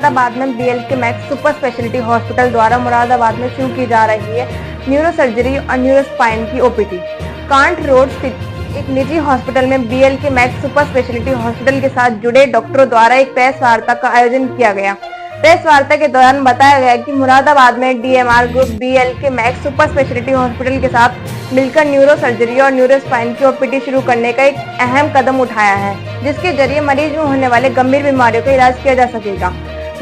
मुरादाबाद में BLK max super speciality hospital द्वारा मुरादाबाद में शुरू की जा रही है न्यूरो सर्जरी और न्यूरो स्पाइन की OPD। कांट रोड स्थित एक निजी हॉस्पिटल में BLK max super speciality hospital के साथ जुड़े डॉक्टरों द्वारा एक प्रेस वार्ता का आयोजन किया गया। प्रेस वार्ता के दौरान बताया गया कि मुरादाबाद में DMR group BLK max super speciality hospital के साथ मिलकर न्यूरो सर्जरी और न्यूरो स्पाइन की OPD शुरू करने का एक अहम कदम उठाया है, जिसके जरिए मरीज में होने वाले गंभीर बीमारियों का इलाज किया जा सकेगा।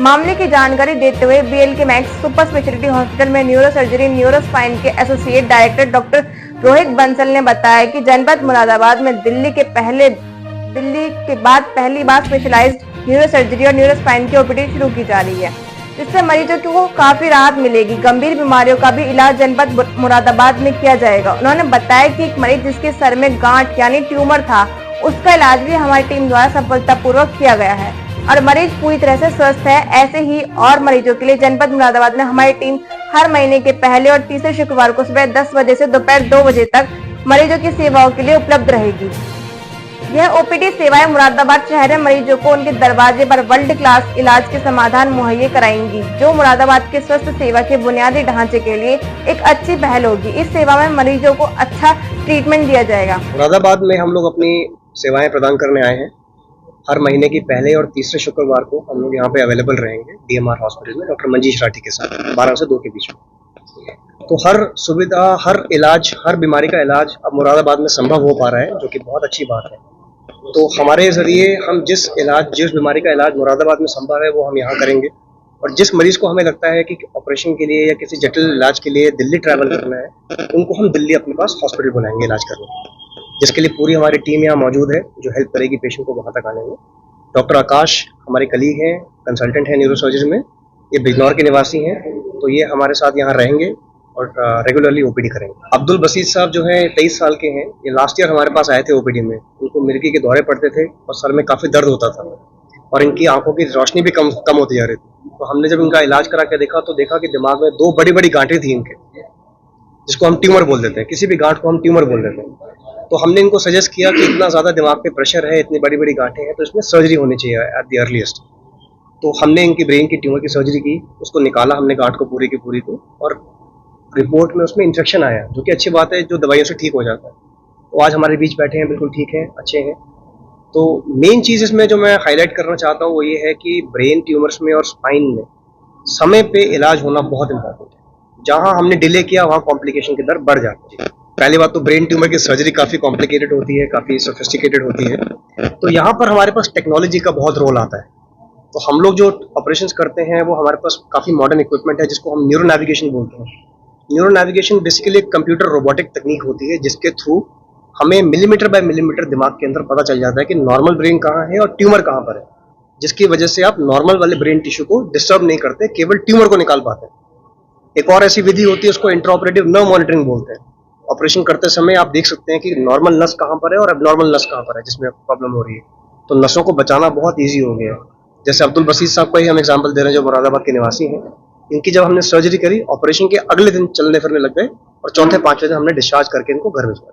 मामले की जानकारी देते हुए BLK max super speciality hospital में न्यूरो सर्जरी न्यूरो स्पाइन के associate director doctor Rohit Bansal ने बताया कि जनपद मुरादाबाद में दिल्ली के बाद पहली बार स्पेशलाइज्ड न्यूरो सर्जरी और न्यूरो स्पाइन की OPD शुरू की जा रही है, जिससे मरीजों को काफी राहत मिलेगी। गंभीर बीमारियों का भी इलाज जनपद मुरादाबाद में किया जाएगा। उन्होंने बताया कि एक मरीज जिसके सर में गांठ यानी ट्यूमर था, उसका इलाज भी हमारी टीम द्वारा सफलतापूर्वक किया गया है और मरीज पूरी तरह से स्वस्थ है। ऐसे ही और मरीजों के लिए जनपद मुरादाबाद में हमारी टीम हर महीने के पहले और तीसरे शुक्रवार को सुबह 10 बजे से दोपहर 2 बजे तक मरीजों की सेवाओं के लिए उपलब्ध रहेगी। यह OPD सेवाएं मुरादाबाद शहर में मरीजों को उनके दरवाजे पर वर्ल्ड क्लास इलाज के समाधान मुहैया कराएंगी, जो मुरादाबाद के स्वास्थ्य सेवा के बुनियादी ढांचे के लिए एक अच्छी पहल होगी। इस सेवा में मरीजों को अच्छा ट्रीटमेंट दिया जाएगा। मुरादाबाद में हम लोग अपनी सेवाएं प्रदान करने आए हैं। हर महीने की पहले और तीसरे शुक्रवार को हम लोग यहाँ पे अवेलेबल रहेंगे DMR हॉस्पिटल में डॉक्टर मंजीश राठी के साथ 12 से 2 के बीच में। तो हर सुविधा, हर इलाज, हर बीमारी का इलाज अब मुरादाबाद में संभव हो पा रहा है, जो कि बहुत अच्छी बात है। तो हमारे जरिए हम जिस बीमारी का इलाज मुरादाबाद में संभव है वो हम यहाँ करेंगे, और जिस मरीज को हमें लगता है कि ऑपरेशन के लिए या किसी जटिल इलाज के लिए दिल्ली ट्रैवल करना है, उनको हम दिल्ली अपने पास हॉस्पिटल बुलाएंगे इलाज करने, जिसके लिए पूरी हमारी टीम यहाँ मौजूद है जो हेल्प करेगी पेशेंट को वहाँ तक आने में। डॉक्टर आकाश हमारे कलीग हैं, कंसल्टेंट हैं न्यूरो सर्जरी में, ये बिजनौर के निवासी हैं, तो ये हमारे साथ यहाँ रहेंगे और रेगुलरली OPD करेंगे। अब्दुल बसीद साहब जो हैं 23 साल के हैं, ये लास्ट ईयर हमारे पास आए थे OPD में। उनको मिर्गी के दौरे पड़ते थे और सर में काफ़ी दर्द होता था और इनकी आंखों की रोशनी भी कम होती जा रही थी। तो हमने जब इनका इलाज करा के देखा तो देखा कि दिमाग में 2 बड़ी गांठें थी इनके, जिसको हम ट्यूमर बोल देते हैं। किसी भी गांठ को हम ट्यूमर बोल देते हैं। तो हमने इनको सजेस्ट किया कि इतना ज़्यादा दिमाग पे प्रेशर है, इतनी बड़ी गांठें हैं, तो इसमें सर्जरी होनी चाहिए एट द अर्लीस्ट। तो हमने इनकी ब्रेन की ट्यूमर की सर्जरी की, उसको निकाला हमने गांठ को पूरी की पूरी को, और रिपोर्ट में उसमें इन्फेक्शन आया, जो कि अच्छी बात है, जो दवाइयों से ठीक हो जाता है। तो आज हमारे बीच बैठे हैं, बिल्कुल ठीक हैं, अच्छे हैं। तो मेन चीज़ इसमें जो मैं हाईलाइट करना चाहता हूँ वो ये है कि ब्रेन ट्यूमर्स में और स्पाइन में समय पे इलाज होना बहुत इंपॉर्टेंट है। जहाँ हमने डिले किया वहाँ कॉम्प्लिकेशन की दर बढ़ जाती है। पहली बात तो ब्रेन ट्यूमर की सर्जरी काफ़ी कॉम्प्लिकेटेड होती है, काफ़ी सोफिस्टिकेटेड होती है, तो यहाँ पर हमारे पास टेक्नोलॉजी का बहुत रोल आता है। तो हम लोग जो ऑपरेशंस करते हैं वो हमारे पास काफ़ी मॉडर्न इक्विपमेंट है, जिसको हम न्यूरो नेविगेशन बोलते हैं। न्यूरो नेविगेशन बेसिकली एक कंप्यूटर रोबोटिक तकनीक होती है, जिसके थ्रू हमें मिलीमीटर बाय मिलीमीटर दिमाग के अंदर पता चल जाता है कि नॉर्मल ब्रेन कहाँ है और ट्यूमर कहाँ पर है, जिसकी वजह से आप नॉर्मल वाले ब्रेन टिश्यू को डिस्टर्ब नहीं करते, केवल ट्यूमर को निकाल पाते हैं। एक और ऐसी विधि होती है, उसको इंट्राऑपरेटिव नर्व मॉनिटरिंग बोलते हैं। ऑपरेशन करते समय आप देख सकते हैं कि नॉर्मल नस कहाँ पर है और एबनॉर्मल नस कहाँ पर है जिसमें प्रॉब्लम हो रही है। तो नसों को बचाना बहुत ईजी हो गया है। जैसे अब्दुल बसीद साहब का ही हम एग्जाम्पल दे रहे हैं, जो मुरादाबाद के निवासी हैं। इनकी जब हमने सर्जरी करी, ऑपरेशन के अगले दिन चलने फिरने लग गए और चौथे 5वें दिन हमने डिस्चार्ज करके इनको घर भेजा।